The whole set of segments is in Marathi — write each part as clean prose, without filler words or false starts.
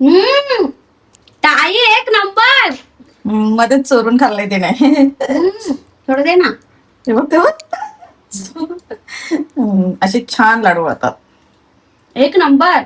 हम्म, ताई एक नंबर. मध्येच चोरून खाल्लंय ते नाही. थोडं दे ना. ते बघ ते बघ. असे छान लाडू वळतात. एक नंबर.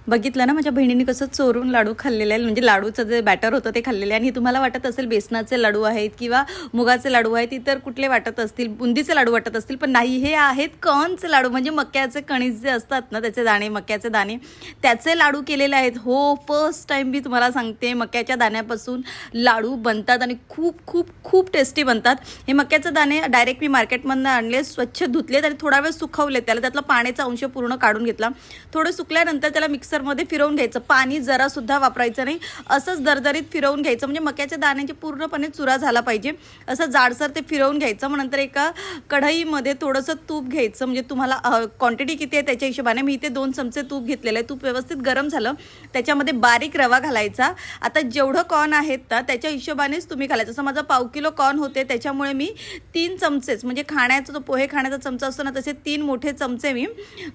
बघितलं ना माझ्या बहिणीने कसं चोरून लाडू खाल्लेले आहे, म्हणजे लाडूचं जे बॅटर होतं ते खाल्लेले आहे. आणि तुम्हाला वाटत असेल बेसनाचे लाडू आहेत किंवा मुगाचे लाडू आहेत, इतर कुठले वाटत असतील, बुंदीचे लाडू वाटत असतील, पण नाही, हे आहेत कॉर्नचे लाडू, म्हणजे मक्याचे कणीस जे असतात ना त्याचे दाणे, मक्याचे दाणे त्याचे लाडू केलेले आहेत. हो, फर्स्ट टाईम मी तुम्हाला सांगते, मक्याच्या दाण्यापासून लाडू बनतात आणि खूप खूप खूप टेस्टी बनतात. हे मक्याचे दाणे डायरेक्ट मी मार्केटमधून आणले, स्वच्छ धुतलेत आणि थोडा वेळ सुकवले, त्यातला पाण्याचा अंश पूर्ण काढून घेतला. थोडं सुकल्यानंतर त्याला मिक्सरमध्ये फिरवून घ्यायचं, पाणी जरा सुद्धा वापरायचं नाही, असंच दरदरीत फिरवून घ्यायचं, म्हणजे मक्याच्या दाण्याची पूर्णपणे चुरा झाला पाहिजे, असं जाडसर ते फिरवून घ्यायचं. मग नंतर एका कढईमध्ये थोडंसं तूप घ्यायचं, म्हणजे तुम्हाला क्वांटिटी किती आहे त्याच्या हिशोबाने. मी इथे 2 चमचे तूप घेतलेलं आहे. तूप व्यवस्थित गरम झालं, त्याच्यामध्ये बारीक रवा घालायचा. आता जेवढं कॉर्न आहेत ना त्याच्या हिशोबानेच तुम्ही घालायचं. असं माझा 1/2 किलो कॉर्न होते, त्याच्यामुळे मी 3 चमचेच, म्हणजे खाण्याचा जो पोहे खाण्याचा चमचा असतो ना तसे 3 मोठे चमचे मी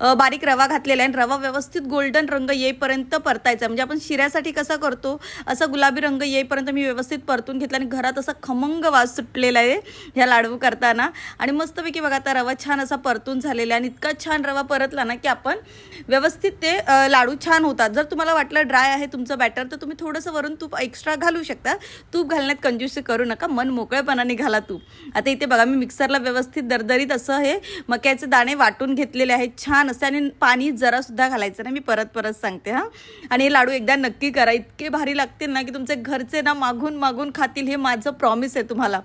बारीक रवा घातलेला आहे. रवा व्यवस्थित गोल्डन रंग येईपर्यंत परतायचा, म्हणजे आपण शिऱ्यासाठी कसा करतो असं गुलाबी रंग येईपर्यंत मी व्यवस्थित परतून घेतला. आणि घरात असा खमंग वास सुटलेला आहे ह्या लाडू करताना. आणि मस्तपैकी बघा आता रवा छान असा परतून झालेला आहे. आणि इतका छान रवा परतला ना की आपण व्यवस्थित ते लाडू छान होतात. जर तुम्हाला वाटलं ड्राय आहे तुमचं बॅटर तर तुम्ही थोडंसं वरून तूप एक्स्ट्रा घालू शकता. तूप घालण्यात कंजूसी करू नका, मन मोकळेपणाने घाला तूप. आता इथे बघा मी मिक्सरला व्यवस्थित दरदरीत असं हे मक्याचे दाणे वाटून घेतलेले आहेत छान असे. आणि पाणी जरासुद्धा घालायचं नाही, मी परत सांगते हां. आणि हे लाडू एकदा नक्की करा, इतके भारी लागतील ना की तुमचे घरचे ना मागून मागून खातील, हे माझं प्रॉमिस आहे तुम्हाला.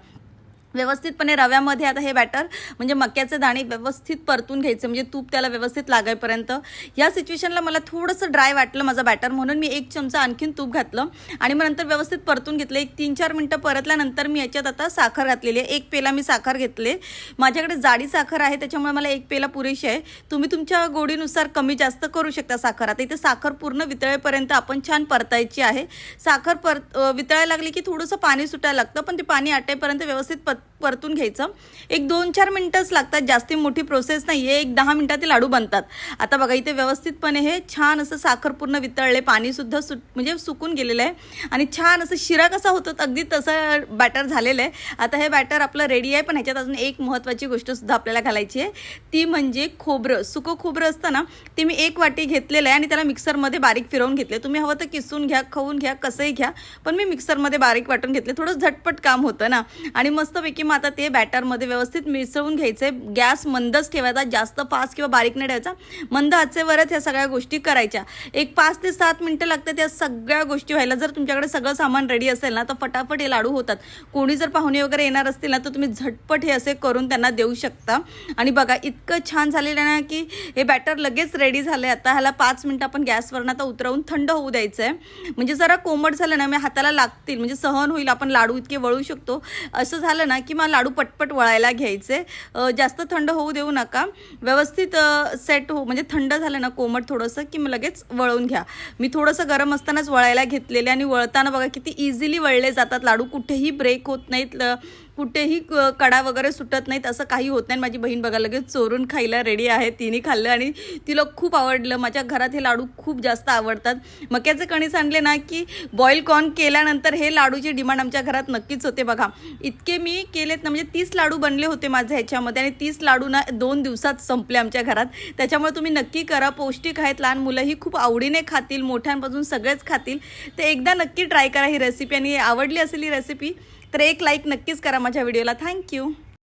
व्यवस्थितपणे रव्यामध्ये आता हे बॅटर म्हणजे मक्याचे दाणे व्यवस्थित परतून घ्यायचे, म्हणजे तूप त्याला व्यवस्थित लागायपर्यंत. या सिच्युएशनला मला थोडंसं ड्राय वाटलं माझं बॅटर, म्हणून मी 1 चमचा आणखीन तूप घातलं आणि मग नंतर व्यवस्थित परतून घेतलं. 3-4 मिनटं परतल्यानंतर मी याच्यात आता साखर घातलेली आहे. 1 पेला मी साखर घेतले. माझ्याकडे जाडी साखर आहे त्याच्यामुळे मला 1 पेला पुरेशी आहे. तुम्ही तुमच्या गोडीनुसार कमी जास्त करू शकता साखर. आता इथे साखर पूर्ण वितळेपर्यंत आपण छान परतायची आहे. साखर वितळायला लागली की थोडंसं पाणी सुटायला लागतं, पण ते पाणी आटेपर्यंत व्यवस्थित परतून घ्यायचं. 1-2-4 मिनटंच लागतात, जास्ती मोठी प्रोसेस नाही आहे. 1-10 मिनटात ते लाडू बनतात. आता बघा इथे व्यवस्थितपणे हे छान असं साखर पूर्ण वितळले, पाणीसुद्धा म्हणजे सुकून गेलेलं आहे आणि छान असं शिरा कसा होतो अगदी तसं बॅटर झालेलं आहे. आता हे बॅटर आपलं रेडी आहे, पण ह्याच्यात अजून एक महत्त्वाची गोष्टसुद्धा आपल्याला घालायची आहे, ती म्हणजे खोबरं. सुकं खोबरं असतं ना ते मी 1 वाटी घेतलेलं आहे आणि त्याला मिक्सरमध्ये बारीक फिरवून घेतले. तुम्ही हवं तर किसून घ्या, खाऊन घ्या, कसंही घ्या, पण मी मिक्सरमध्ये बारीक वाटून घेतले. थोडं झटपट काम होतं ना. आणि मस्तपैकी मग आता ते बॅटरमध्ये व्यवस्थित मिसळून घ्यायचे. गॅस मंदच ठेवायचा, जास्त फास्ट किंवा बारीक नाही ठेवायचा, मंद आचेवरच ह्या सगळ्या गोष्टी करायच्या. 5 ते 7 मिनटं लागते त्या सगळ्या गोष्टी व्हायला. जर तुमच्याकडे सगळं सामान रेडी असेल ना तर फटाफट हे लाडू होतात. कोणी जर पाहुणे वगैरे येणार असतील ना तर तुम्ही झटपट हे असे करून त्यांना देऊ शकता. आणि बघा इतकं छान झालेलं आहे ना की हे बॅटर लगेच रेडी झालं आहे. आता ह्याला 5 मिनटं आपण गॅसवरून आता उतरवून थंड होऊ द्यायचं आहे. म्हणजे जरा कोमट झालं ना मी हाताला लागतील, म्हणजे सहन होईल, आपण लाडू इतके वळू शकतो. असं झालं ना की मग लाडू पटपट वळायला घ्यायचे. जास्त थंड होऊ देऊ नका, व्यवस्थित सेट हो, म्हणजे थंड झालं ना कोमट थोडंसं की मग लगेच वळून घ्या. मी थोडंसं गरम असतानाच वळायला घेतलेले आणि वळताना बघा किती इझिली वळले जातात लाडू, कुठेही ब्रेक होत नाहीत, कुठेही कडा वगैरे सुटत नाहीत, असं काही होत नाही. माझी बहीण बघा लगेच चोरून खायला रेडी आहे, तिने खाल्लं आणि तिला खूप आवडलं. माझ्या घरात हे लाडू खूप जास्त आवडतात. मक्याचे कणीस आणले ना की बॉईल कॉर्न केल्यानंतर हे लाडूची डिमांड आमच्या घरात नक्कीच होते. बघा इतके मी केलेत ना, म्हणजे 30 लाडू बनले होते माझे ह्याच्यामध्ये आणि 30 लाडू ना 2 दिवसात संपले आमच्या घरात. त्याच्यामुळे तुम्ही नक्की करा, पौष्टिक आहेत, लहान मुलंही खूप आवडीने खातील, मोठ्यांपासून सगळेच खातील. ते एकदा नक्की ट्राय करा ही रेसिपी. आणि आवडली असेल ही रेसिपी तर 1 लाईक नक्कीच करा माझ्या व्हिडिओला. थँक्यू.